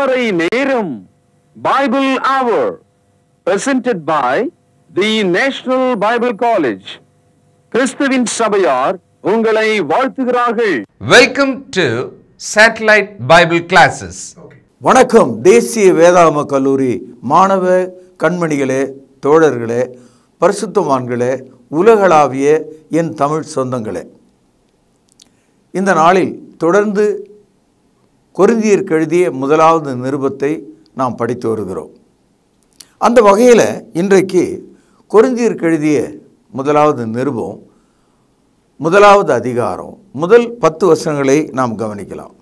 திருமறை நேரம் Bible Hour presented by the National Bible College. கிறிஸ்துவின் சபையார் உங்களை வாழ்த்துகிறார்கள். Welcome to Satellite Bible Classes. வணக்கம். தேசிய வேதாகம கல்லூரி மாணவ கண்மணிகளே, தோழர்களே, பரிசுத்தவான்களே, உலகளாவிய என் தமிழ் சொந்தங்களே, இந்த நாளில் தொடர்ந்து கொரிந்தியருக்கு எழுதிய முதலாவது நிருபத்தை நாம் படித்து வருகிறோம். அந்த வகையில் இன்றைக்கு கொரிந்தியருக்கு எழுதிய முதலாவது நிருபம் முதலாவது அதிகாரம் முதல் 10 வசனங்களை நாம் கவனிக்கலாம்.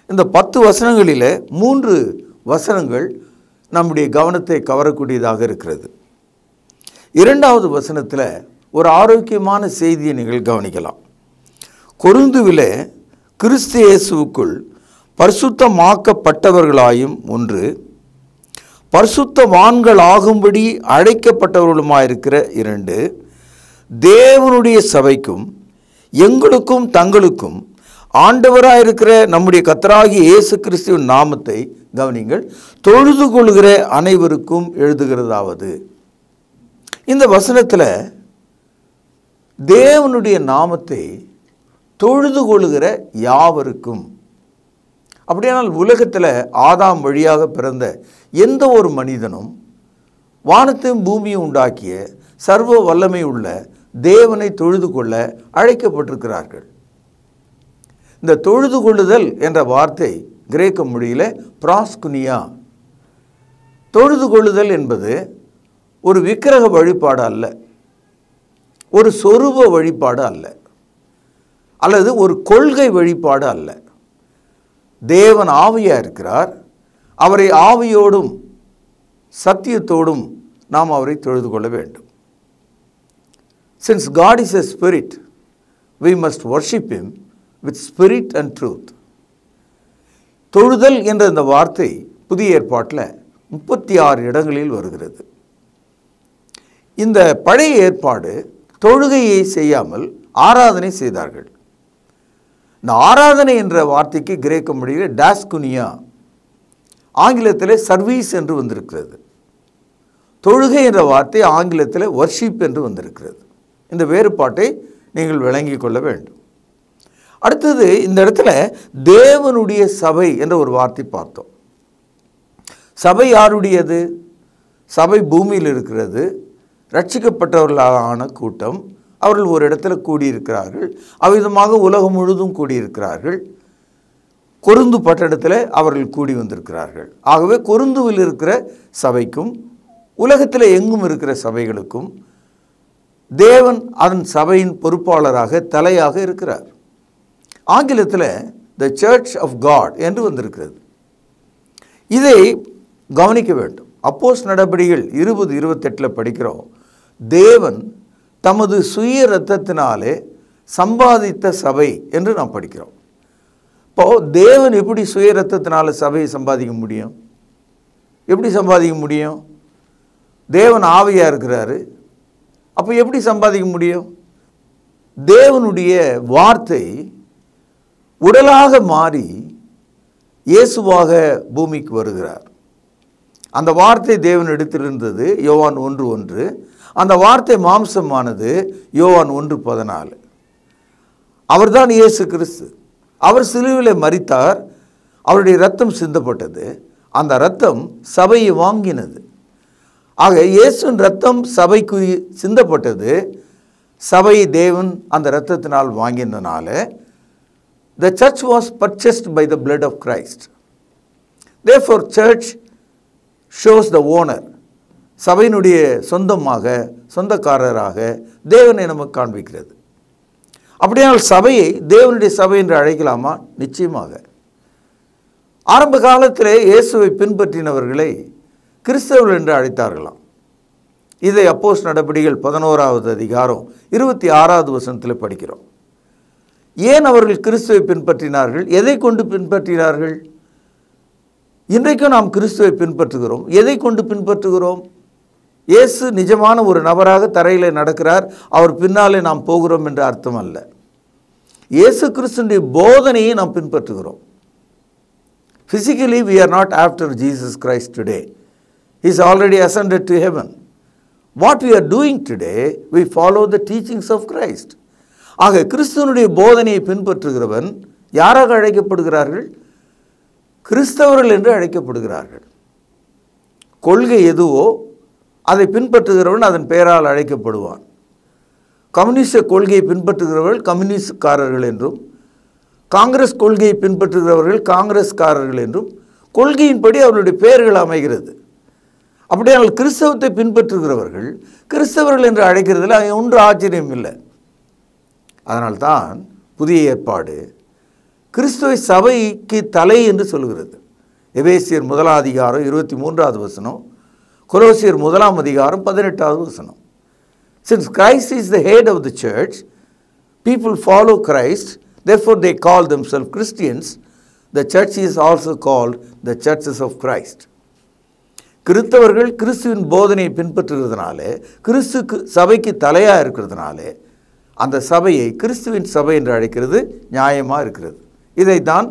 இந்த 10 வசனங்களில் 3 வசனங்கள் நம்முடைய கவனத்தை கவரக்கூடியதாக இருக்கிறது. 2வது வசனத்தில் ஒரு ஆரோக்கியமான செய்தியை நீங்கள் கவனிக்கலாம். கொரிந்துவிலே கிறிஸ்து இயேசுவுக்குள் பரிசுத்தமாக்கப்பட்டவர்களாயும் ஒன்று, பரிசுத்தவான்களாகும்படி அழைக்கப்பட்டவர்களுமாயிருக்கிற 2, தேவனுடைய சபைக்கும் எங்களுக்கும் தங்களுக்கும் ஆண்டவராயிருக்கிற நம்முடைய கர்த்தராகிய இயேசு கிறிஸ்துவின் நாமத்தை கவனிங்கள், தொழுது கொள்கிற அனைவருக்கும் எழுதுகிறதாவது. இந்த வசனத்தில் தேவனுடைய நாமத்தை தொழுது கொள்கிற யாவருக்கும், அப்படியானால் உலகத்தில் ஆதாம் வழியாக பிறந்த எந்த ஒரு மனிதனும் வானத்தையும் பூமியும் உண்டாக்கிய சர்வ வல்லமை உள்ள தேவனை தொழுது கொள்ள அழைக்கப்பட்டிருக்கிறார்கள். இந்த தொழுது கொள்ளுதல் என்ற வார்த்தை கிரேக்க மொழியில் பிராஸ்குனியா. தொழுது கொள்ளுதல் என்பது ஒரு விக்கிரக வழிபாடு அல்ல, ஒரு சொரூப வழிபாடு அல்ல, அல்லது ஒரு கொள்கை வழிபாடு அல்ல. தேவன் ஆவியாக இருக்கிறார். அவரை ஆவியோடும் சத்தியத்தோடும் நாம் அவரை தொழுது கொள்ள வேண்டும். Since God is a spirit, we must worship him with spirit and truth. தொழுதல் என்ற இந்த வார்த்தை புதிய ஏற்பாட்டில் 36 இடங்களில் வருகிறது. இந்த பழைய ஏற்பாடு தொழுகையை செய்யாமல் ஆராதனை செய்தார்கள். இந்த ஆராதனை என்ற வார்த்தைக்கு கிரேக்க மொழியில் டாஸ்குனியா, ஆங்கிலத்தில் சர்வீஸ் என்று வந்திருக்கிறது. தொழுகை என்ற வார்த்தை ஆங்கிலத்தில் வர்ஷிப் என்று வந்திருக்கிறது. இந்த வேறுபாட்டை நீங்கள் விளங்கிக் கொள்ள வேண்டும். அடுத்தது இந்த இடத்துல தேவனுடைய சபை என்ற ஒரு வார்த்தை பார்த்தோம். சபை யாருடையது? சபை பூமியில் இருக்கிறது. ரட்சிக்கப்பட்டவர்களான கூட்டம். அவர்கள் ஒரு இடத்துல கூடியிருக்கிறார்கள். அவ்விதமாக உலகம் முழுதும் கூடியிருக்கிறார்கள். கொரிந்து பட்டணத்தில் அவர்கள் கூடி வந்திருக்கிறார்கள். ஆகவே கொரிந்துவில் இருக்கிற சபைக்கும் உலகத்தில் எங்கும் இருக்கிற சபைகளுக்கும் தேவன் அதன் சபையின் பொறுப்பாளராக, தலையாக இருக்கிறார். ஆங்கிலத்தில் த சர்ச் ஆஃப் காட் என்று வந்திருக்கிறது. இதை கவனிக்க வேண்டும். அப்போஸ்தலர் நடபடிகள் 20:28 படிக்கிறோம், தேவன் தமது சுய இரத்தத்தினாலே சம்பாதித்த சபை என்று நாம் படிக்கிறோம். இப்போது தேவன் எப்படி சுய இரத்தத்தினால சபையை சம்பாதிக்க முடியும்? எப்படி சம்பாதிக்க முடியும்? தேவன் ஆவியாக இருக்கிறாரு. அப்போ எப்படி சம்பாதிக்க முடியும்? தேவனுடைய வார்த்தை உடலாக மாறி இயேசுவாக பூமிக்கு வருகிறார். அந்த வார்த்தை தேவன் எடுத்திருந்தது யோவான் 1:1. அந்த வார்த்தை மாம்சமானது யோவான் 1:14. அவர்தான் இயேசு கிறிஸ்து. அவர் சிலுவையில் மரித்தார். அவருடைய இரத்தம் சிந்தப்பட்டது. அந்த இரத்தம் சபையை வாங்கினது. ஆக இயேசுவின் இரத்தம் சபைக்கு சிந்தப்பட்டது. சபையை தேவன் அந்த இரத்தத்தினால் வாங்கினதுனால the church was purchased by the blood of Christ. Therefore church shows the owner. சபையினுடைய சொந்தமாக, சொந்தக்காரராக தேவனை நமக்கு காண்பிக்கிறது. அப்படியானால் சபையை தேவனுடைய சபை என்று அழைக்கலாமா? நிச்சயமாக. ஆரம்ப காலத்திலே இயேசுவை பின்பற்றினவர்களை கிறிஸ்தவர்கள் என்று அழைத்தார்களாம். இதை அப்போஸ்தலர் நடபடிகள் 11வது அதிகாரம் 26வது வசனத்தில் படிக்கிறோம். ஏன் அவர்கள் கிறிஸ்துவை பின்பற்றினார்கள்? எதை கொண்டு பின்பற்றினார்கள்? இன்றைக்கும் நாம் கிறிஸ்துவை பின்பற்றுகிறோம். எதை கொண்டு பின்பற்றுகிறோம்? இயேசு நிஜமான ஒரு நபராக தரையில் நடக்கிறார், அவர் பின்னாலே நாம் போகிறோம் என்ற அர்த்தம் அல்ல. இயேசு கிறிஸ்துவின் போதனையை நாம் பின்பற்றுகிறோம். Physically, we are not after Jesus Christ today. He is already ascended to heaven. What we are doing today, we follow the teachings of Christ. ஆக கிறிஸ்துவனுடைய போதனையை பின்பற்றுகிறவன் யாராக அழைக்கப்படுகிறார்கள்? கிறிஸ்தவர்கள் என்று அழைக்கப்படுகிறார்கள். கொள்கை எதுவோ அதை பின்பற்றுகிறவன் அதன் பெயரால் அழைக்கப்படுவான். கம்யூனிஸ்ட கொள்கையை பின்பற்றுகிறவர்கள் கம்யூனிஸ்ட்காரர்கள் என்றும், காங்கிரஸ் கொள்கையை பின்பற்றுகிறவர்கள் காங்கிரஸ்காரர்கள் என்றும் கொள்கையின்படி அவர்களுடைய பெயர்கள் அமைகிறது. அப்படியானால் கிறிஸ்தவத்தை பின்பற்றுகிறவர்கள் கிறிஸ்தவர்கள் என்று அழைக்கிறதுல ஒன்று ஆச்சரியம் இல்லை. அதனால்தான் புதிய ஏற்பாடு கிறிஸ்துவ சபைக்கு தலை என்று சொல்கிறது. எபேசியர் 1 அதிகாரம் 23வது வசனம், கொலோசியர் 1 அதிகாரம் 18வது வசனம். Since Christ is the head of the church, people follow Christ, therefore they call themselves Christians. The church is also called the churches of Christ. கிறிஸ்தவர்கள் கிறிஸ்துவின் போதனையை பின்பற்றுகிறதுனாலே, கிறிஸ்துக்கு சபைக்கு தலையாக இருக்கிறதுனாலே அந்த சபையை கிறிஸ்துவின் சபை என்று அழைக்கிறது நியாயமாக இருக்கிறது. இதைத்தான்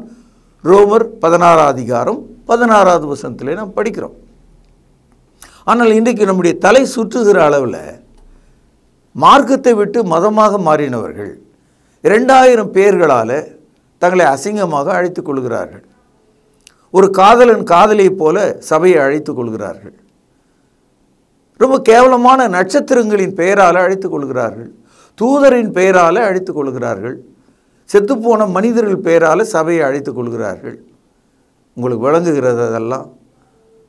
ரோமர் 16 அதிகாரம் 16வது வசனத்திலே நாம் படிக்கிறோம். ஆனால் இன்றைக்கு நம்முடைய தலை சுற்றுகிற அளவில் மார்க்கத்தை விட்டு மதமாக மாறினவர்கள் 2000 பேர்களால் தங்களை அசிங்கமாக அழைத்துக் கொள்கிறார்கள். ஒரு காதலன் காதலியை போல சபையை அழைத்துக் கொள்கிறார்கள். ரொம்ப கேவலமான நட்சத்திரங்களின் பெயரால் அழைத்துக் கொள்கிறார்கள். தூதரின் பெயரால் அழைத்துக் கொள்கிறார்கள். செத்துப்போன மனிதர்கள் பெயரால் சபையை அழைத்துக் கொள்கிறார்கள். உங்களுக்கு விளங்குகிறது அதெல்லாம்?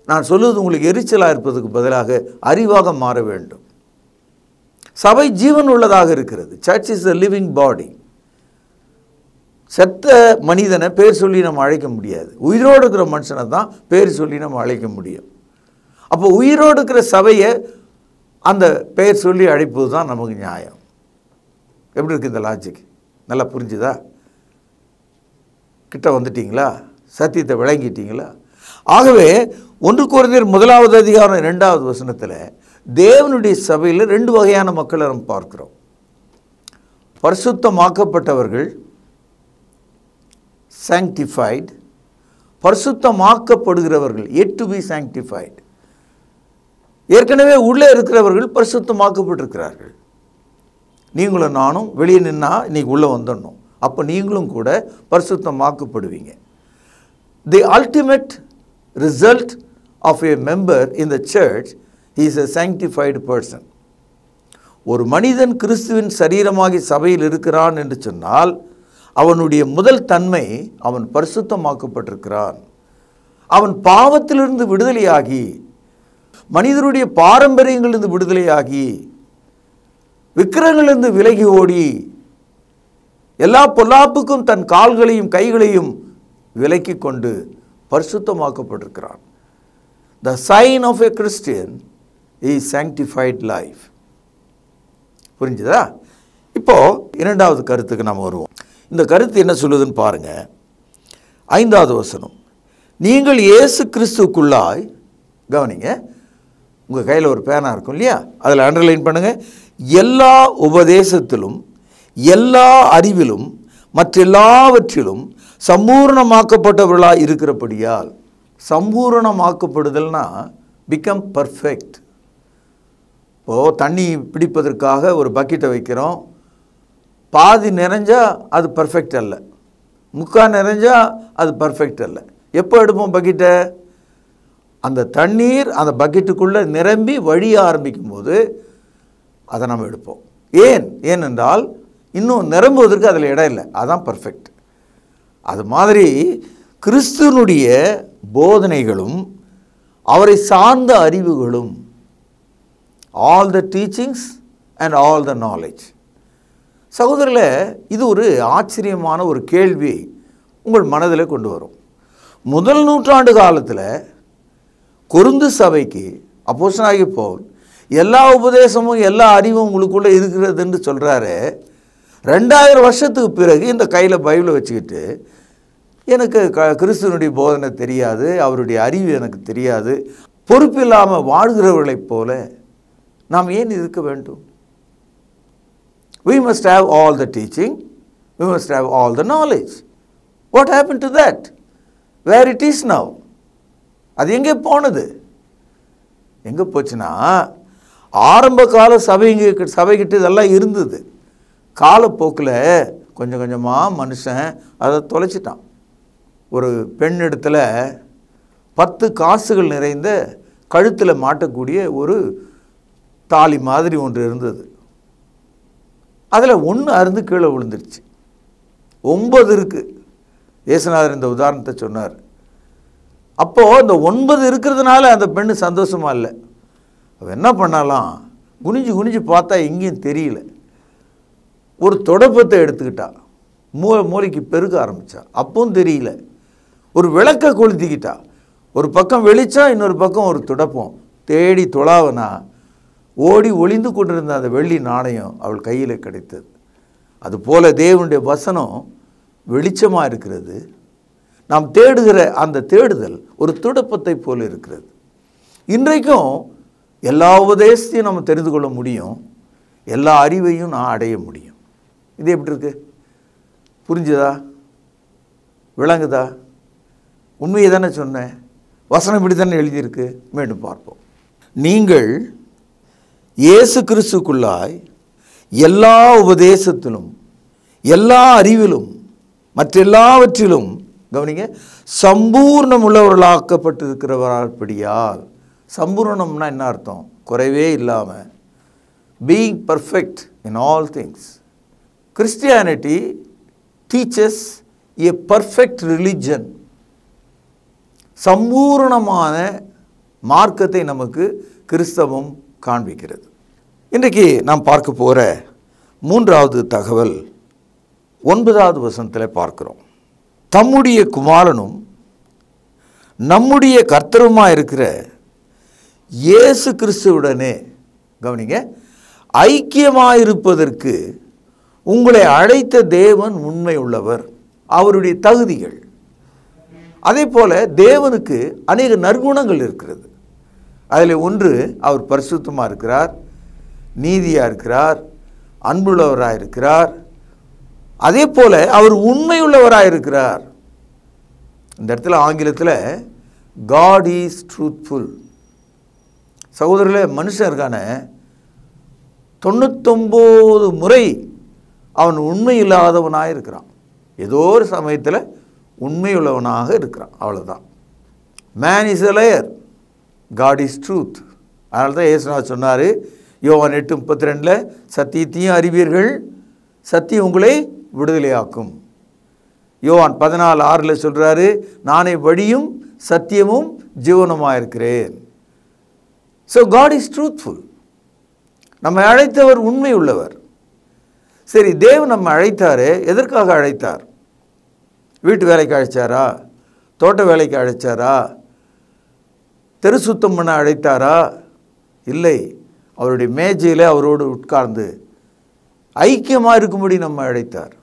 நான் சொல்லுவது உங்களுக்கு எரிச்சலாக இருப்பதுக்கு பதிலாக அறிவாக மாற வேண்டும். சபை ஜீவன் உள்ளதாக இருக்கிறது. சர்ச் இஸ் a லிவிங் பாடி. செத்த மனிதனை பேர் சொல்லி நம்ம அழைக்க முடியாது. உயிரோடு இருக்கிற மனுஷனை தான் பேர் சொல்லி நம்ம அழைக்க முடியும். அப்போ உயிரோடு இருக்கிற சபையை அந்த பெயர் சொல்லி அழைப்பது தான் நமக்கு நியாயம். எப்படி இருக்குது இந்த லாஜிக்? நல்லா புரிஞ்சுதா? கிட்ட வந்துட்டீங்களா? சத்தியத்தை விளங்கிட்டீங்களா? ஆகவே 1 கொரிந்தியர் 1 அதிகாரம் 2வது வசனத்தில் தேவனுடைய சபையில் 2 வகையான மக்களை நம்ம பார்க்கிறோம். பரிசுத்தமாக்கப்பட்டவர்கள், sanctified, பரிசுத்தமாக்கப்படுகிறவர்கள், yet to be sanctified. ஏற்கனவே உள்ளே இருக்கிறவர்கள் பரிசுத்தமாக்கப்பட்டிருக்கிறார்கள். நீங்களும் நானும் வெளியே நின்னா இன்னைக்கு உள்ளே வந்துடணும். அப்போ நீங்களும் கூட பரிசுத்தமாக்கப்படுவீங்க. The ultimate result of a member in the church is a sanctified person. ஒரு மனிதன் கிறிஸ்துவின் சரீரமாகி சபையில் இருக்கிறான் என்று சொன்னால் அவனுடைய முதல் தன்மை அவன் பரிசுத்தமாக்கப்பட்டிருக்கிறான். அவன் பாவத்திலிருந்து விடுதலையாகி, மனிதருடைய பாரம்பரியங்களிலிருந்து விடுதலையாகி, விக்கிரங்களிலிருந்து விலகி ஓடி, எல்லா பொல்லாப்புக்கும் தன் கால்களையும் கைகளையும் விலக்கி கொண்டு பரிசுத்தமாக்கப்பட்டிருக்கிறான். The sign of a Christian is sanctified life. புரிஞ்சுதா? இப்போ 2வது கருத்துக்கு நாம் வருவோம். இந்த கருத்து என்ன சொல்லுதுன்னு பாருங்க. 5வது வசனம், நீங்கள் இயேசு கிறிஸ்துக்குள்ளாய், கவனிங்க, உங்கள் கையில் ஒரு பேனா இருக்கும் இல்லையா, அதில் அண்டர்லைன் பண்ணுங்க, எல்லா உபதேசத்திலும் எல்லா அறிவிலும் மற்றெல்லாவற்றிலும் சம்பூர்ணமாக்கப்பட்டவர்களாக இருக்கிறபடியால். சம்பூர்ணமாக்கப்படுதல்னா பிகம் பர்ஃபெக்ட். இப்போது தண்ணி பிடிப்பதற்காக ஒரு பக்கெட்டை வைக்கிறோம். பாதி நிறைஞ்சால் அது பர்ஃபெக்ட் அல்ல, முக்கால் நிறைஞ்சால் அது பர்ஃபெக்ட் அல்ல. எப்போ எடுப்போம் பக்கெட்டை? அந்த தண்ணீர் அந்த பக்கெட்டுக்குள்ளே நிரம்பி வழிய ஆரம்பிக்கும் போது அதை நம்ம எடுப்போம். ஏனென்றால் இன்னும் நிரம்புவதற்கு அதில் இடம் இல்லை, அதுதான் பர்ஃபெக்ட். அது மாதிரி கிறிஸ்துவனுடைய போதனைகளும் அவரை சார்ந்த அறிவுகளும், all the teachings and all the knowledge. சகோதரர்களே, இது ஒரு ஆச்சரியமான ஒரு கேள்வி உங்கள் மனதில் கொண்டு வரும். முதல் நூற்றாண்டு காலத்தில் கொரிந்து சபைக்கு அப்போஸ்தலனாகிய பவுல் எல்லா உபதேசமும் எல்லா அறிவும் உங்களுக்குள்ளே இருக்கிறது என்று சொல்கிறாரு. 2000 வருஷத்துக்கு பிறகு இந்த கையில் பைபிளை வச்சுக்கிட்டு எனக்கு கிறிஸ்துவனுடைய போதனை தெரியாது, அவருடைய அறிவு எனக்கு தெரியாது, பொறுப்பில்லாமல் வாழ்கிறவர்களைப் போல நாம் ஏன் இருக்க வேண்டும்? We must have all the teaching, we must have all the knowledge. What happened to that? Where it is now. அது எங்கே போனது? எங்கே போச்சுன்னா, ஆரம்ப கால சபைகிட்ட இதெல்லாம் இருந்தது. காலப்போக்கில் கொஞ்சம் கொஞ்சமாக மனுஷன் அதை தொலைச்சிட்டான். ஒரு பெண் இடத்துல 10 காசுகள் நிறைந்த கழுத்தில் மாட்டக்கூடிய ஒரு தாலி மாதிரி ஒன்று இருந்தது. அதில் 1 அருந்து கீழே விழுந்துருச்சு. 9 இருக்குது. இயேசுநாதர் இந்த உதாரணத்தை சொன்னார். அப்போது இந்த 9 இருக்கிறதுனால அந்த பெண்ணு சந்தோஷமாக இல்லை. அவள் என்ன பண்ணாலாம், குனிஞ்சு குனிஞ்சு பார்த்தா எங்கேயும் தெரியல. ஒரு தொடப்பத்தை எடுத்துக்கிட்டா, மூளைக்கு பெருக்க ஆரம்பித்தா, அப்பவும் தெரியல. ஒரு விளக்கை கொளுத்திக்கிட்டா, ஒரு பக்கம் வெளிச்சம், இன்னொரு பக்கம் ஒரு துடப்பம். தேடி தொழாவனா ஓடி ஒளிந்து கொண்டிருந்த அந்த வெள்ளி நாணயம் அவள் கையில் கிடைத்தது. அதுபோல் தேவனுடைய வசனம் வெளிச்சமாக இருக்கிறது. நாம் தேடுகிற அந்த தேடுதல் ஒரு துடப்பத்தை போல இருக்கிறது. இன்றைக்கும் எல்லா உபதேசத்தையும் நம்ம தெரிந்து கொள்ள முடியும், எல்லா அறிவையும் நான் அடைய முடியும். இது எப்படி இருக்கு? புரிஞ்சுதா? விளங்குதா? உண்மையை தானே சொன்னேன். வசனம் இப்படி தானே எழுதியிருக்கு. மீண்டும் பார்ப்போம். நீங்கள் இயேசு கிறிஸ்துக்குள்ளாய் எல்லா உபதேசத்திலும் எல்லா அறிவிலும் மற்றெல்லாவற்றிலும் கவனிங்க, சம்பூர்ணம் உள்ளவர்களாக்கப்பட்டிருக்கிறவரால்படியால். சம்பூர்ணம்னா என்ன அர்த்தம்? குறைவே இல்லாமல், being perfect in all things. Christianity teaches a perfect religion. சம்பூர்ணமான மார்க்கத்தை நமக்கு கிறிஸ்தவம் காண்பிக்கிறது. இன்றைக்கு நாம் பார்க்க போகிற 3வது தகவல் 9வது வசனத்தில் பார்க்கிறோம். தம்முடைய குமாரனும் நம்முடைய கர்த்தருமாக இருக்கிற இயேசு கிறிஸ்துவுடனே, கவனிங்க, ஐக்கியமாயிருப்பதற்கு உங்களை அழைத்த தேவன் உண்மை உள்ளவர். அவருடைய தகுதிகள். அதே போல தேவனுக்கு அநேக நற்குணங்கள் இருக்கிறது. அதில் ஒன்று, அவர் பரிசுத்தமாக இருக்கிறார், நீதியாக இருக்கிறார், அன்புள்ளவராக இருக்கிறார். அதே போல அவர் உண்மையுள்ளவராக இருக்கிறார். இந்த இடத்துல ஆங்கிலத்தில் காட் இஸ் ட்ரூத்ஃபுல். சகோதரர்களே, மனுஷன் இருக்கான 99 முறை அவன் உண்மை இல்லாதவனாக இருக்கிறான். ஏதோ ஒரு சமயத்தில் உண்மையுள்ளவனாக இருக்கிறான், அவ்வளோதான். Man is a liar, God is truth. அதனால தான் இயேசுநாதர் சொன்னார் யோவான் 8:32, சத்தியத்தையும் அறிவீர்கள், சத்தியம் உங்களை விடுதலையாக்கும். யோவான் 14:6 சொல்கிறாரு, நானே வழியும் சத்தியமும் ஜீவனமாக இருக்கிறேன். So God is truthful. நம்மை அழைத்தவர் உண்மை உள்ளவர். சரி, தேவன் நம்ம அழைத்தாரே, எதற்காக அழைத்தார்? வீட்டு வேலைக்கு அழைச்சாரா? தோட்ட வேலைக்கு அழைச்சாரா? தெரு சுத்தம் பண்ண அழைத்தாரா? இல்லை. அவருடைய மேஜையில் அவரோடு உட்கார்ந்து ஐக்கியமாக இருக்கும்படி நம்ம அழைத்தார்.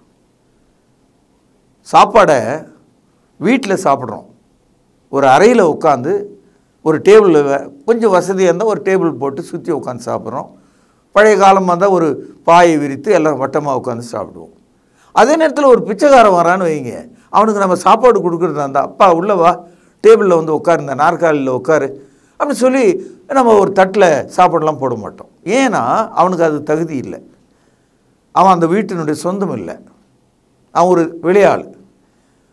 சாப்பாடை வீட்டில் சாப்பிட்றோம், ஒரு அறையில் உட்காந்து ஒரு டேபிளில் கொஞ்சம் வசதியாக இருந்தால் ஒரு டேபிள் போட்டு சுற்றி உட்காந்து சாப்பிட்றோம். பழைய காலமாக இருந்தால் ஒரு பாயை விரித்து எல்லாம் வட்டமாக உட்காந்து சாப்பிடுவோம். அதே நேரத்தில் ஒரு பிச்சைக்காரன் வரான்னு வைங்க, அவனுக்கு நம்ம சாப்பாடு கொடுக்குறதா இருந்தால், அப்பா உள்ளவா, டேபிளில் வந்து உட்காருந்த நாற்காலியில் உட்காரு அப்படின்னு சொல்லி நம்ம ஒரு தட்டில் சாப்பாடெலாம் போட மாட்டோம். ஏன்னா அவனுக்கு அது தகுதி இல்லை. அவன் அந்த வீட்டினுடைய சொந்தம் இல்லை. அவன் ஒரு வெளியாள்.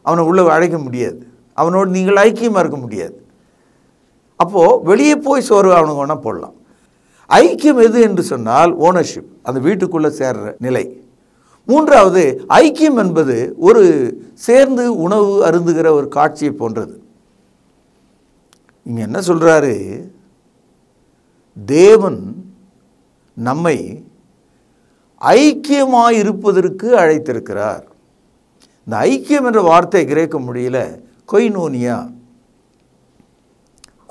அவனை உள்ளே அழைக்க முடியாது. அவனோடு நீங்கள் ஐக்கியமாக இருக்க முடியாது. அப்போது வெளியே போய் சோறு அவனுக்கு வேணால் போடலாம். ஐக்கியம் எது என்று சொன்னால் ஓனர்ஷிப், அந்த வீட்டுக்குள்ளே சேர்ற நிலை. 3வது, ஐக்கியம் என்பது ஒரு சேர்ந்து உணவு அருந்துகிற ஒரு காட்சியை போன்றது. இங்கே என்ன சொல்கிறாரு? தேவன் நம்மை ஐக்கியமாக இருப்பதற்கு அழைத்திருக்கிறார். இந்த ஐக்கியம் என்ற வார்த்தை கிரேக்க மொழியில் கொய்னோனியா.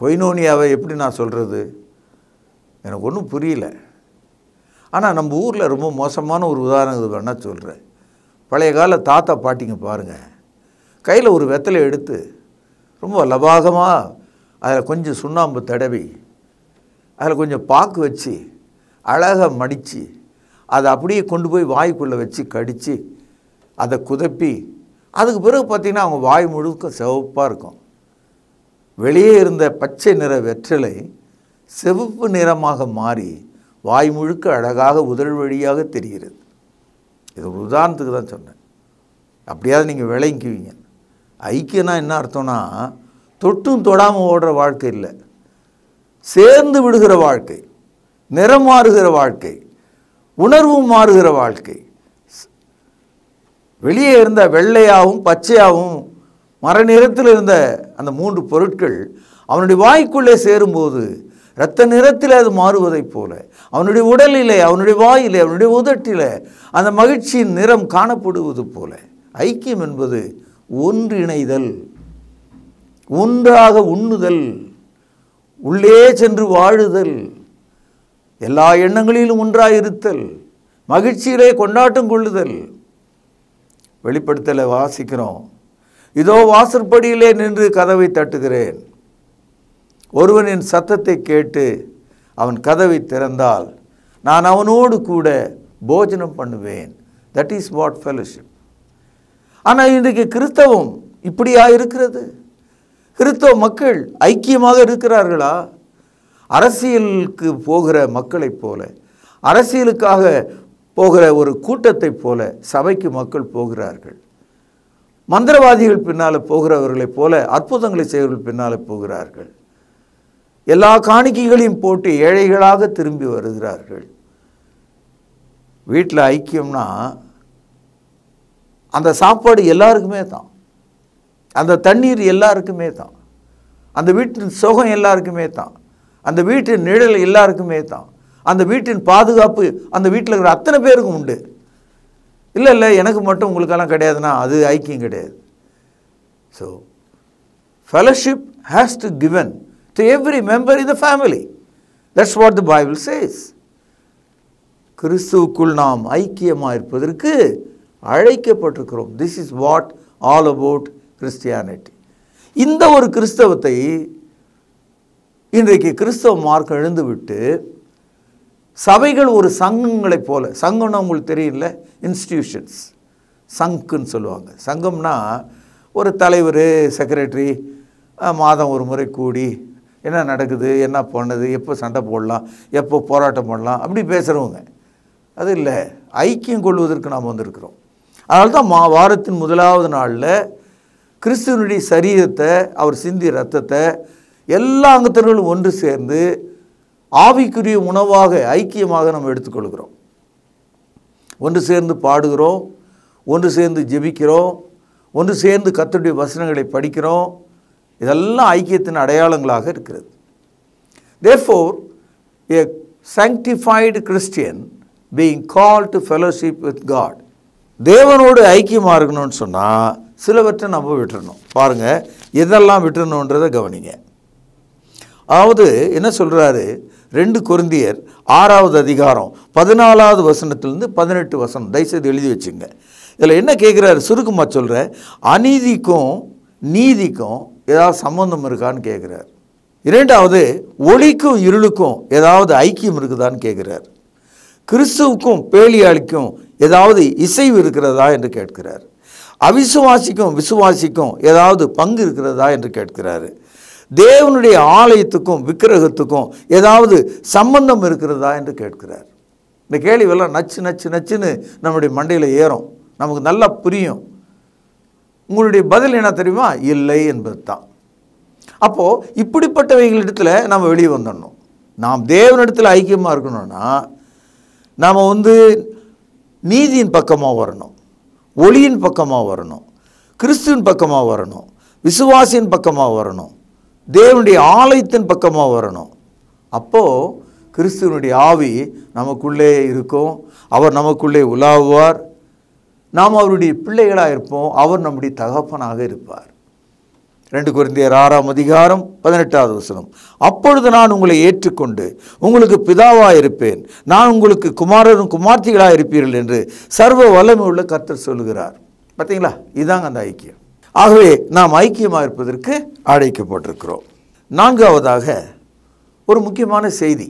கொய்னோனியாவை எப்படி நான் சொல்கிறது? எனக்கு ஒன்றும் புரியல. ஆனால் நம்ம ஊரில் ரொம்ப மோசமான ஒரு உதாரணம் வேணால் சொல்கிறேன். பழைய கால தாத்தா பாட்டிங்க பாருங்கள், கையில் ஒரு வெத்தலை எடுத்து ரொம்ப லபாகமாக அதில் கொஞ்சம் சுண்ணாம்பு தடவி அதில் கொஞ்சம் பாக்கு வச்சு அழகாக மடித்து அதை அப்படியே கொண்டு போய் வாய்க்குள்ளே வச்சு கடித்து அதை குதப்பி அதுக்கு பிறகு பார்த்திங்கன்னா அவங்க வாய் முழுக்க சிவப்பாக இருக்கும். வெளியே இருந்த பச்சை நிற வெற்றிலை சிவப்பு நிறமாக மாறி வாய் முழுக்க அழகாக உதழ் வழியாக தெரிகிறது. இது ஒரு உதாரணத்துக்கு தான் சொன்னேன். அப்படியாவது நீங்கள் விளங்கிக்குவீங்க. ஐக்கியம்னா என்ன அர்த்தம்னா தொட்டும் தொடாமல் ஓடுற வாழ்க்கை இல்லை, சேர்ந்து விடுகிற வாழ்க்கை, நிறம் மாறுகிற வாழ்க்கை, உணர்வும் மாறுகிற வாழ்க்கை. வெளியே இருந்த வெள்ளையாகவும் பச்சையாகவும் மர நிறத்தில் இருந்த அந்த 3 பொருட்கள் அவனுடைய வாய்க்குள்ளே சேரும்போது இரத்த நிறத்தில் அது மாறுவதைப் போல அவனுடைய உடலிலே, அவனுடைய வாயிலே, அவனுடைய உதட்டிலே அந்த மகிழ்ச்சியின் நிறம் காணப்படுவது போல ஐக்கியம் என்பது ஒன்றிணைதல், ஒன்றாக உண்ணுதல், உள்ளே சென்று வாழுதல், எல்லா எண்ணங்களிலும் ஒன்றாயிருத்தல், மகிழ்ச்சியிலே கொண்டாட்டம் கொள்ளுதல். வெளிப்படுத்தலை வாசிக்கிறோம், இதோ வாசற்படியிலே நின்று கதவை தட்டுகிறேன், ஒருவன் என் சத்தத்தை கேட்டு அவன் கதவை திறந்தால் நான் அவனோடு கூட போஜனம் பண்ணுவேன். That is what fellowship. ஆனால் இன்றைக்கு கிறிஸ்தவம் இப்படியா இருக்கிறது? கிறிஸ்தவ மக்கள் ஐக்கியமாக இருக்கிறார்களா? அரசியலுக்கு போகிற மக்களைப் போல, அரசியலுக்காக போகிற ஒரு கூட்டத்தைப் போல சபைக்கு மக்கள் போகிறார்கள். மந்திரவாதிகள் பின்னால் போகிறவர்களைப் போல அற்புதங்களை செய்வர்கள் பின்னால் போகிறார்கள். எல்லா காணிக்கைகளையும் போட்டு ஏழைகளாக திரும்பி வருகிறார்கள். வீட்டில் ஐக்கியம்னா அந்த சாப்பாடு எல்லாருக்குமே தான், அந்த தண்ணீர் எல்லாருக்குமே தான், அந்த வீட்டின் சுகம் எல்லாருக்குமே தான், அந்த வீட்டின் நிழல் எல்லாருக்குமே தான், அந்த வீட்டின் பாதுகாப்பு அந்த வீட்டில் இருக்கிற அத்தனை பேருக்கும் உண்டு. இல்லை இல்லை எனக்கு மட்டும் உங்களுக்கெல்லாம் கிடையாதுன்னா அது ஐக்கியம் கிடையாது. So fellowship has to given to every member in the family. That's what the Bible says. கிறிஸ்துவுக்குள் நாம் ஐக்கியமாக இருப்பதற்கு அழைக்கப்பட்டிருக்கிறோம். This is what all about Christianity. இந்த ஒரு கிறிஸ்தவத்தை இன்றைக்கு கிறிஸ்தவ மார்க்கம் எழுந்துவிட்டு சபைகள் ஒரு சங்கங்களைப் போல, சங்கம்னா உங்களுக்கு தெரியல, இன்ஸ்டிடியூஷன்ஸ், சங்குன்னு சொல்லுவாங்க. சங்கம்னா ஒரு தலைவர், செக்ரட்டரி மாதம் ஒரு முறை கூடி என்ன நடக்குது, என்ன பண்ணுது, எப்போ சண்டை போடலாம், எப்போ போராட்டம் பண்ணலாம் அப்படி பேசுகிறவங்க. அது இல்லை, ஐக்கியம் கொள்வதற்கு நாம் வந்திருக்கிறோம். அதனால தான் வாரத்தின் முதலாவது நாளில் கிறிஸ்துவனுடைய சரீரத்தை, அவர் சிந்திய ரத்தத்தை எல்லா அங்கத்தினர்களும் ஒன்று சேர்ந்து ஆவிக்குரிய உணவாக ஐக்கியமாக நம்ம எடுத்துக்கொள்கிறோம். ஒன்று சேர்ந்து பாடுகிறோம், ஒன்று சேர்ந்து ஜெபிக்கிறோம், ஒன்று சேர்ந்து கர்த்தருடைய வசனங்களை படிக்கிறோம். இதெல்லாம் ஐக்கியத்தின் அடையாளங்களாக இருக்கிறது. Therefore, a sanctified Christian being called to fellowship with God. தேவனோடு ஐக்கியமாக இருக்கணும்னு சொன்னால் சிலவற்றை நம்ம விட்டுறணும். பாருங்கள், எதெல்லாம் விட்டுறணுன்றதை கவனிங்க. அதாவது என்ன சொல்கிறாரு, 2 கொரிந்தியர் 6வது அதிகாரம் 14வது வசனத்திலிருந்து 18 வசனம், தயவுசெய்து எழுதி வச்சுங்க. இதில் என்ன கேட்குறாரு, சுருக்கமாக சொல்கிறேன், அநீதிக்கும் நீதிக்கும் ஏதாவது சம்பந்தம் இருக்கான்னு கேட்குறார். 2வது, ஒளிக்கும் இருளுக்கும் ஏதாவது ஐக்கியம் இருக்குதான்னு கேட்குறார். கிறிஸ்துவுக்கும் பேலியாளிக்கும் ஏதாவது இசைவு இருக்கிறதா என்று கேட்கிறார். அவிசுவாசிக்கும் விசுவாசிக்கும் ஏதாவது பங்கு இருக்கிறதா என்று கேட்கிறாரு. தேவனுடைய ஆலயத்துக்கும் விக்கிரகத்துக்கும் ஏதாவது சம்பந்தம் இருக்கிறதா என்று கேட்கிறார். இந்த கேள்வியெல்லாம் நச்சு நச்சு நச்சுன்னு நம்முடைய மண்டையில் ஏறும், நமக்கு நல்லா புரியும். உங்களுடைய பதில் என்ன தெரியுமா? இல்லை என்பது தான். அப்போது இப்படிப்பட்டவைகளிடத்தில் நம்ம வெளியே வந்துடணும். நாம் தேவனிடத்தில் ஐக்கியமாக இருக்கணும்னா நாம் நீதியின் பக்கமாக வரணும், ஒளியின் பக்கமாக வரணும், கிறிஸ்துவின் பக்கமாக வரணும், விசுவாசியின் பக்கமாக வரணும், தேவனுடைய ஆலயத்தின் பக்கமாக வரணும். அப்போது கிறிஸ்துவனுடைய ஆவி நமக்குள்ளே இருக்கும், அவர் நமக்குள்ளே உலாவுவார், நாம் அவருடைய பிள்ளைகளாக இருப்போம், அவர் நம்முடைய தகப்பனாக இருப்பார். 2 கொரிந்தியர் 6ஆம் அதிகாரம் 18வது வசனம், அப்பொழுது நான் உங்களை ஏற்றுக்கொண்டு உங்களுக்கு பிதாவாக இருப்பேன், நான் உங்களுக்கு குமாரரும் குமார்த்திகளாக இருப்பீர்கள் என்று சர்வ வல்லமை உள்ள கர்த்தர் சொல்லுகிறார். பார்த்தீங்களா, இதுதாங்க அந்த ஐக்கியம். ஆகவே நாம் ஐக்கியமாக இருப்பதற்கு அழைக்கப்பட்டிருக்கிறோம். 4வதாக ஒரு முக்கியமான செய்தி,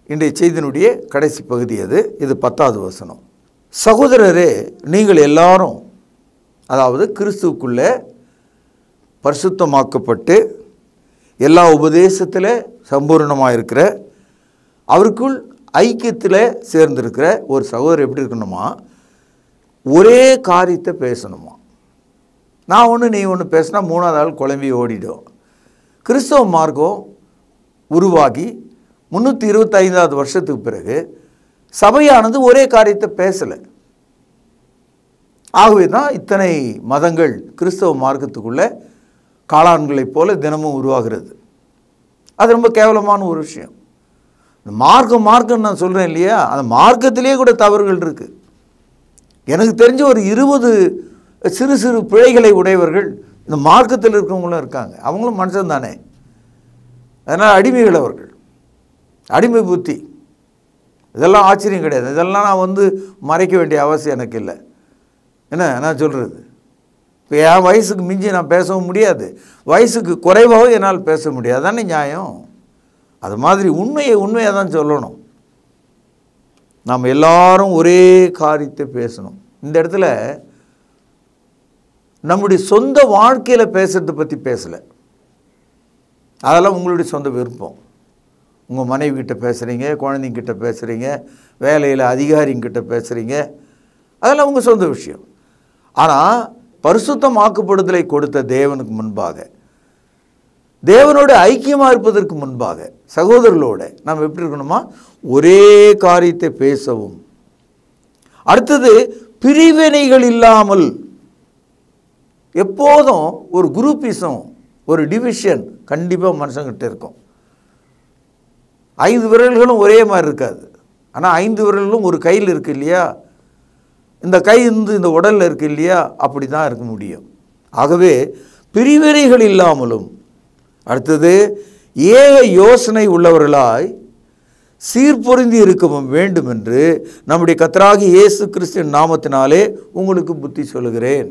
இன்றைய செய்தியினுடைய கடைசி பகுதி அது. இது 10வது வசனம், சகோதரரே நீங்கள் எல்லாரும் அதாவது கிறிஸ்துவுக்குள்ளே பரிசுத்தமாக்கப்பட்டு எல்லா உபதேசத்தில் சம்பூர்ணமாக இருக்கிற, அவருக்குள் ஐக்கியத்தில் சேர்ந்திருக்கிற ஒரு சகோதரர் எப்படி இருக்கணுமா, ஒரே காரியத்தை பேசணுமா. நான் ஒன்று நீ ஒன்று பேசினா மூணாவது ஆள் குழம்பி ஓடிடும். கிறிஸ்தவ மார்க்கம் உருவாகி 325வது வருஷத்துக்கு பிறகு சபையானது ஒரே காரியத்தை பேசலை. ஆகவே தான் இத்தனை மதங்கள் கிறிஸ்தவ மார்க்கத்துக்குள்ளே காளான்களைப் போல தினமும் உருவாகிறது. அது ரொம்ப கேவலமான ஒரு விஷயம். மார்க்கம் நான் சொல்கிறேன் இல்லையா, அந்த மார்க்கத்திலே கூட தவறுகள் இருக்குது. எனக்கு தெரிஞ்ச ஒரு 20 சிறு சிறு பிழைகளை உடையவர்கள் இந்த மார்க்கத்தில் இருக்கிறவங்களும் இருக்காங்க. அவங்களும் மனுஷன் தானே. அதனால் அடிமைகள், அவர்கள் அடிமை புத்தி. இதெல்லாம் ஆச்சரியம் கிடையாது. இதெல்லாம் நான் மறைக்க வேண்டிய அவசியம் எனக்கு இல்லை. என்ன நான் சொல்கிறது, இப்போ என் வயசுக்கு மிஞ்சி நான் பேசவும் முடியாது, வயசுக்கு குறைவாகவும் என்னால் பேச முடியாது. தானே நியாயம். அது மாதிரி உண்மையை தான் சொல்லணும். நாம் எல்லாரும் ஒரே காரியத்தை பேசணும். இந்த இடத்துல நம்முடைய சொந்த வாழ்க்கையில் பேசுறதை பற்றி பேசலை. அதெல்லாம் உங்களுடைய சொந்த விருப்பம். உங்கள் மனைவிக்கிட்ட பேசுகிறீங்க, குழந்தைங்கிட்ட பேசுகிறீங்க, வேலையில் அதிகாரிங்கிட்ட பேசுகிறீங்க, அதெல்லாம் உங்கள் சொந்த விஷயம். ஆனால் பரிசுத்தமாக்கப்படுதலை கொடுத்த தேவனுக்கு முன்பாக, தேவனோடு ஐக்கியமாக இருப்பதற்கு முன்பாக, சகோதரர்களோடு நாம் எப்படி இருக்கணுமா, ஒரே காரியத்தை பேசவும். அடுத்தது பிரிவினைகள் இல்லாமல். எப்போதும் ஒரு குரூப்பிசம், ஒரு டிவிஷன் கண்டிப்பாக மனுஷங்கிட்ட இருக்கும். 5 விரல்களும் ஒரே மாதிரி இருக்காது. ஆனால் 5 விரல்களும் ஒரு கையில் இருக்குது இல்லையா, இந்த கை இந்த உடலில் இருக்குது இல்லையா, அப்படி தான் இருக்க முடியும். ஆகவே பிரிவினைகள் இல்லாமலும், அடுத்தது ஏக யோசனை உள்ளவர்களாய் சீர்பொருந்தி இருக்கவும் வேண்டும் என்று நம்முடைய கர்த்தராகிய இயேசு கிறிஸ்துவின் நாமத்தினாலே உங்களுக்கு புத்தி சொல்லுகிறேன்.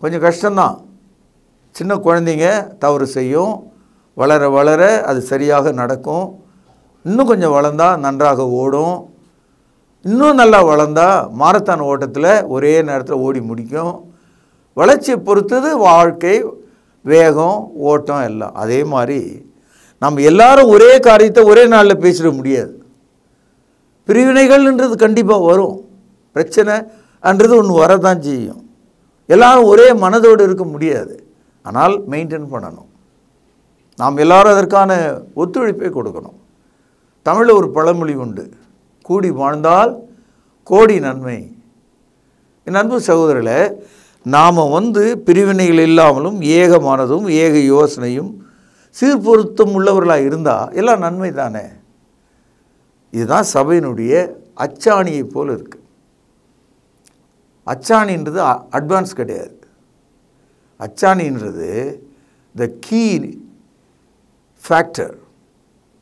கொஞ்சம் கஷ்டம்தான். சின்ன குழந்தைங்க தவறு செய்யும், வளர வளர அது சரியாக நடக்கும். இன்னும் கொஞ்சம் வளர்ந்தால் நன்றாக ஓடும். இன்னும் நல்லா வளர்ந்தால் மாரத்தான் ஓட்டத்தில் ஒரே நேரத்தில் ஓடி முடிக்கும். வளர்ச்சியை பொறுத்தது வாழ்க்கை, வேகம், ஓட்டம் எல்லாம். அதே மாதிரி நம்ம எல்லாரும் ஒரே காரியத்தை ஒரே நாளில் பேசிட முடியாது. பிரிவினைகள்ன்றது கண்டிப்பாக வரும். பிரச்சனைன்றது ஒன்று வரதான் செய்யும். எல்லாரும் ஒரே மனதோடு இருக்க முடியாது. ஆனால் மெயின்டைன் பண்ணணும். நாம் எல்லாரும் அதற்கான ஒத்துழைப்பை கொடுக்கணும். தமிழில் ஒரு பழமொழி உண்டு, கூடி வாழ்ந்தால் கோடி நன்மை. என் அன்பு சகோதரர்களே, நாம் பிரிவினைகள் இல்லாமலும் ஏக மனதும் ஏக யோசனையும் சீர்பொருத்தம் உள்ளவர்களாக இருந்தால் எல்லாம் நன்மை தானே. இதுதான் சபையினுடைய அச்சாணியை போல் இருக்குது. அச்சாணின்றது அட்வான்ஸ் கிடையாது. அச்சாணின்றது த கீ ஃபேக்டர்.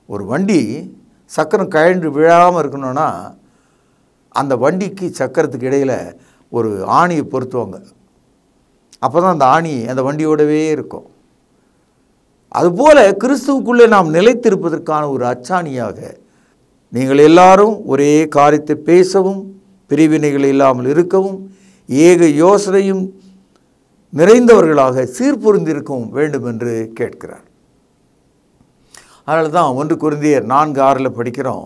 ஒரு வண்டி சக்கரம் கழண்டு விழாமல் இருக்கணும்னா அந்த வண்டிக்கு சக்கரத்துக்கு இடையில் ஒரு ஆணியை பொருத்துவாங்க. அப்போ தான் அந்த ஆணி அந்த வண்டியோடவே இருக்கும். அதுபோல் கிறிஸ்துவுக்குள்ளே நாம் நிலைத்திருப்பதற்கான ஒரு அச்சாணியாக நீங்கள் எல்லாரும் ஒரே காரியத்தை பேசவும், பிரிவினைகள் இல்லாமல் இருக்கவும், ஏக யோசனையும் நிறைந்தவர்களாக சீர்பொருந்திருக்கவும் வேண்டும் என்று கேட்கிறார். அதனால தான் 1 கொரிந்தியர் 4:6 படிக்கிறோம்,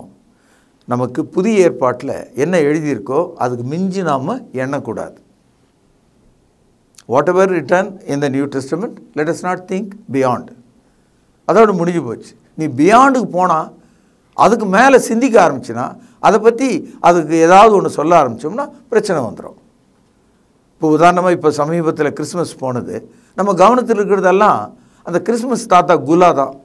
நமக்கு புதிய ஏற்பாட்டில் என்ன எழுதியிருக்கோ அதுக்கு மிஞ்சி நாம் எண்ணக்கூடாது. Whatever written in the New Testament, let us not think beyond. அதோடு முடிஞ்சு போச்சு. நீ பியாண்டுக்கு போனால், அதுக்கு மேலே சிந்திக்க ஆரம்பிச்சுன்னா, அதை பற்றி அதுக்கு ஏதாவது ஒன்று சொல்ல ஆரம்பித்தோம்னா பிரச்சனை வந்துடும். இப்போ உதாரணமாக இப்போ சமீபத்தில் கிறிஸ்மஸ் போனது, நம்ம கவனத்தில் இருக்கிறதெல்லாம் அந்த கிறிஸ்மஸ் தாத்தா குல்லா தான்.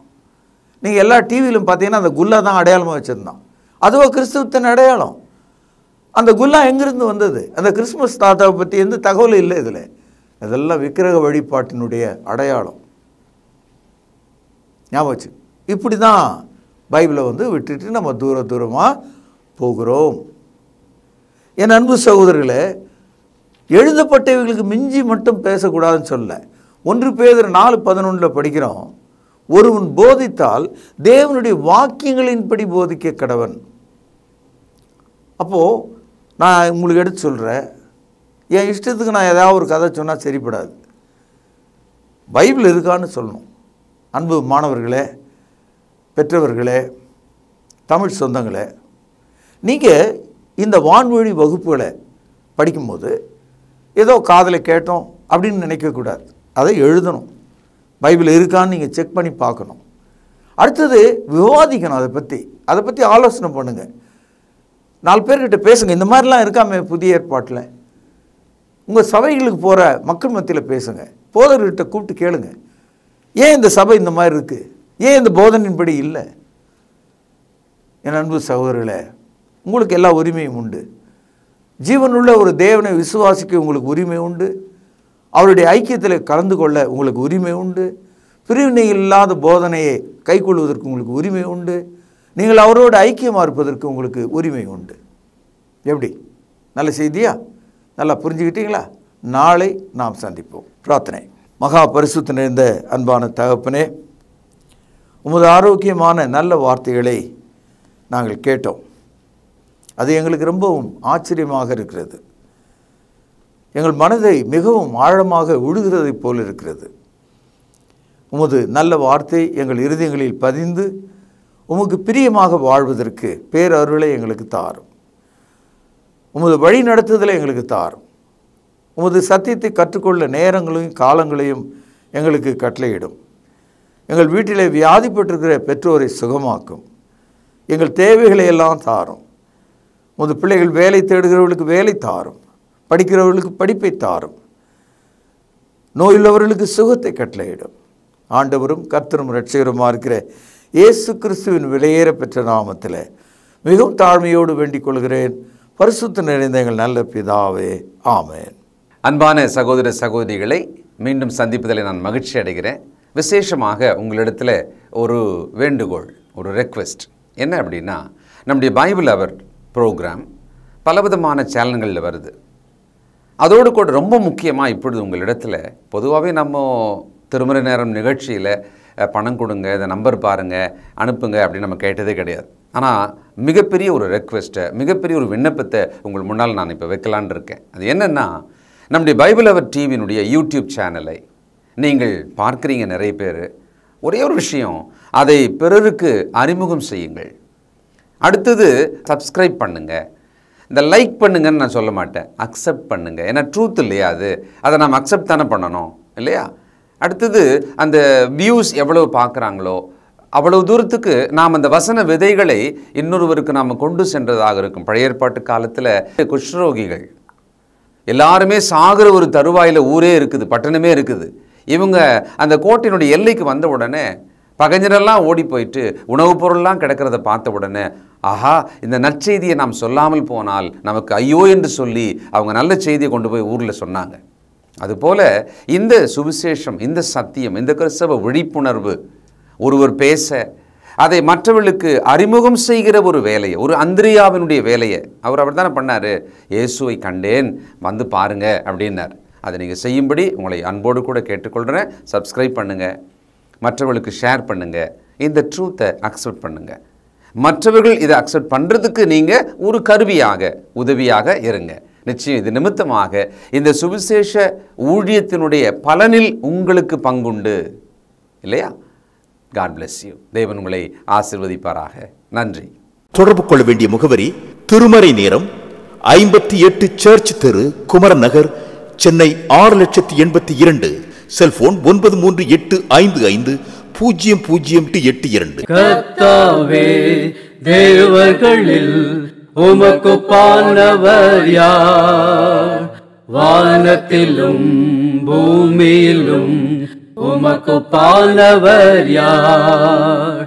நீங்கள் எல்லா டிவியிலும் பார்த்தீங்கன்னா அந்த குல்லா தான் அடையாளமாக வச்சுருந்தான். அதுவோ கிறிஸ்துவத்தின் அடையாளம். அந்த குல்லா எங்கேருந்து வந்தது? அந்த கிறிஸ்மஸ் தாத்தாவை பற்றி எந்த தகவலும் இல்லை இதில். இதெல்லாம் விக்கிரக வழிபாட்டினுடைய அடையாளம். ஞாபகம். இப்படி தான் பைபிளை விட்டுட்டு நம்ம தூரமாக போகிறோம். என் அன்பு சகோதரர்களே, எழுதப்பட்டவைகளுக்கு மிஞ்சி மட்டும் பேசக்கூடாதுன்னு சொல்ல 1 பேதுரு 4:11 படிக்கிறோம், ஒருவன் போதித்தால் தேவனுடைய வாக்கியங்களின்படி போதிக்க கடவன். அப்போது நான் உங்களுக்கு எடுத்து சொல்கிறேன், என் இஷ்டத்துக்கு நான் ஏதாவது ஒரு கதை சொன்னால் சரிப்படாது. பைபிள் இருக்கான்னு சொல்லணும். அன்பு மாணவர்களே, பெற்றவர்களே, தமிழ் சொந்தங்களே, நீங்கள் இந்த வான்வழி வகுப்புகளை படிக்கும்போது ஏதோ காதில் கேட்டோம் அப்படின்னு நினைக்கக்கூடாது. அதை எழுதணும். பைபிள் இருக்கான்னு நீங்கள் செக் பண்ணி பார்க்கணும். அடுத்தது விவாதிக்கணும். அதை பற்றி ஆலோசனை பண்ணுங்கள். 4 பேர்கிட்ட பேசுங்க. இந்த மாதிரிலாம் இருக்காமே புதிய ஏற்பாட்டில். உங்கள் சபைகளுக்கு போகிற மக்கள் மத்தியில் பேசுங்க. போதகர்கிட்ட கூப்பிட்டு கேளுங்க, ஏன் இந்த சபை இந்த மாதிரி இருக்குது, ஏன் இந்த போதனையின்படி இல்லை. என் அன்பு சகோதரர்களே, உங்களுக்கு எல்லா உரிமையும் உண்டு. ஜீவனுள்ள ஒரு தேவனை விசுவாசிக்க உங்களுக்கு உரிமை உண்டு. அவருடைய ஐக்கியத்தில் கலந்து கொள்ள உங்களுக்கு உரிமை உண்டு. பிரிவினை இல்லாத போதனையை கைக்கொள்வதற்கு உங்களுக்கு உரிமை உண்டு. நீங்கள் அவரோடு ஐக்கியமாக இருப்பதற்கு உங்களுக்கு உரிமை உண்டு. எப்படி? நல்ல செய்தியா? நல்லா புரிஞ்சுக்கிட்டீங்களா? நாளை நாம் சந்திப்போம். பிரார்த்தனை. மகா பரிசுத்த நிறைந்த அன்பான தகப்பனே, உமது ஆரோக்கியமான நல்ல வார்த்தைகளை நாங்கள் கேட்டோம். அது எங்களுக்கு ரொம்பவும் ஆச்சரியமாக இருக்கிறது. எங்கள் மனதை மிகவும் ஆழமாக உழுகிறதை போல் இருக்கிறது. உமது நல்ல வார்த்தை எங்கள் இருதயங்களில் பதிந்து உமக்கு பிரியமாக வாழ்வதற்கு பேரருளை எங்களுக்கு தாரும். உமது வழி நடத்துதலை எங்களுக்கு தாரும். உமது சத்தியத்தை கற்றுக்கொள்ள நேரங்களையும் காலங்களையும் எங்களுக்கு கட்டளையிடும். எங்கள் வீட்டிலே வியாதிப்பட்டிருக்கிற பெற்றோரை சுகமாக்கும். எங்கள் தேவைகளை எல்லாம் தாரும். உமது பிள்ளைகள் வேலை தேடுகிறவர்களுக்கு வேலை தாரும். படிக்கிறவர்களுக்கு படிப்பை தாரும். நோயுள்ளவர்களுக்கு சுகத்தை கட்டளையிடும். ஆண்டவரும் கர்த்தரும் இரட்சகருமாக இருக்கிற இயேசு கிறிஸ்துவின் விலையேற பெற்ற நாமத்தில் மிகவும் தாழ்மையோடு வேண்டிக் கொள்கிறேன். பரிசுத்த நிறைந்த எங்கள் நல்ல பிதாவே, ஆமென். அன்பான சகோதர சகோதரிகளை மீண்டும் சந்திப்பதில் நான் மகிழ்ச்சி அடைகிறேன். விசேஷமாக உங்களிடத்தில் ஒரு வேண்டுகோள், ஒரு ரெக்வெஸ்ட் என்ன அப்படின்னா, நம்முடைய பைபிள் அவர் ப்ரோக்ராம் பலவிதமான சேனல்களில் வருது. அதோடு கூட ரொம்ப முக்கியமாக இப்பொழுது உங்களிடத்தில் பொதுவாகவே நம்ம திருமறை நேரம் நிகழ்ச்சியில் பணம் கொடுங்க, இந்த நம்பர் பாருங்கள், அனுப்புங்க அப்படின்னு நம்ம கேட்டதே கிடையாது. ஆனால் மிகப்பெரிய ஒரு ரெக்வெஸ்ட்டை, மிகப்பெரிய ஒரு விண்ணப்பத்தை உங்கள் முன்னால் நான் இப்போ வைக்கலான் இருக்கேன். அது என்னென்னா, நம்முடைய பைபிள் அவர் டிவியினுடைய யூடியூப் சேனலை நீங்கள் பார்க்குறீங்க நிறைய பேர். ஒரே ஒரு விஷயம், அதை பிறருக்கு அறிமுகம் செய்யுங்கள். அடுத்தது சப்ஸ்கிரைப் பண்ணுங்கள். இந்த லைக் பண்ணுங்கன்னு நான் சொல்ல மாட்டேன், அக்செப்ட் பண்ணுங்கள். ஏன்னா ட்ரூத் இல்லையா அது, அதை நாம் அக்செப்ட் தானே பண்ணணும் இல்லையா? அடுத்தது அந்த வியூஸ் எவ்வளவு பார்க்குறாங்களோ அவ்வளவு தூரத்துக்கு நாம் அந்த வசன விதைகளை இன்னொருவருக்கு நாம் கொண்டு சென்றதாக இருக்கும். பழைய ஏற்பாட்டு காலத்தில் குஷ்ரோகிகள் எல்லாருமே சாகிற ஒரு தருவாயில் ஊரே இருக்குது, பட்டணமே இருக்குது. இவங்க அந்த கோட்டையினுடைய எல்லைக்கு வந்த உடனே பகைஞரெல்லாம் ஓடி போயிட்டு உணவுப் பொருள்லாம் கிடக்கிறத பார்த்த உடனே, ஆஹா, இந்த நற்செய்தியை நாம் சொல்லாமல் போனால் நமக்கு ஐயோ என்று சொல்லி அவங்க நல்ல செய்தியை கொண்டு போய் ஊரில் சொன்னாங்க. அதுபோல இந்த சுவிசேஷம், இந்த சத்தியம், இந்த கிறிஸ்தவ விழிப்புணர்வு ஒருவர் பேச அதை மற்றவர்களுக்கு அறிமுகம் செய்கிற ஒரு வேலையை, ஒரு அந்திரியாவினுடைய வேலையை அவர் தானே பண்ணார். இயேசுவை கண்டேன், வந்து பாருங்க அப்படின்னார். அதை நீங்கள் செய்யும்படி உங்களை அன்போடு கூட கேட்டுக்கொள்கிறேன். சப்ஸ்கிரைப் பண்ணுங்கள், மற்றவர்களுக்கு ஷேர் பண்ணுங்கள், இந்த ட்ரூத்தை அக்செப்ட் பண்ணுங்கள். மற்றவர்கள் இதை அக்செப்ட் பண்ணுறதுக்கு நீங்கள் ஒரு கருவியாக, உதவியாக இருங்க. நிச்சயம் இது நிமித்தமாக இந்த சுவிசேஷ ஊழியத்தினுடைய பலனில் உங்களுக்கு பங்குண்டு இல்லையா? God bless you. தேவன் உங்களை ஆசீர்வதிப்பாராக. நன்றி. தொடர்பு கொள்ள வேண்டிய முகவரி: திருமறை நேரம், 58 சர்ச் தெரு, குமரன் நகர், சென்னை 6082. செல்போன் 9385500882. கர்த்தாவே, தேவர்களில் உமக்குப்பானவர் யார்? வானத்திலும் பூமியிலும் உமக்குப்பானவர் யார்?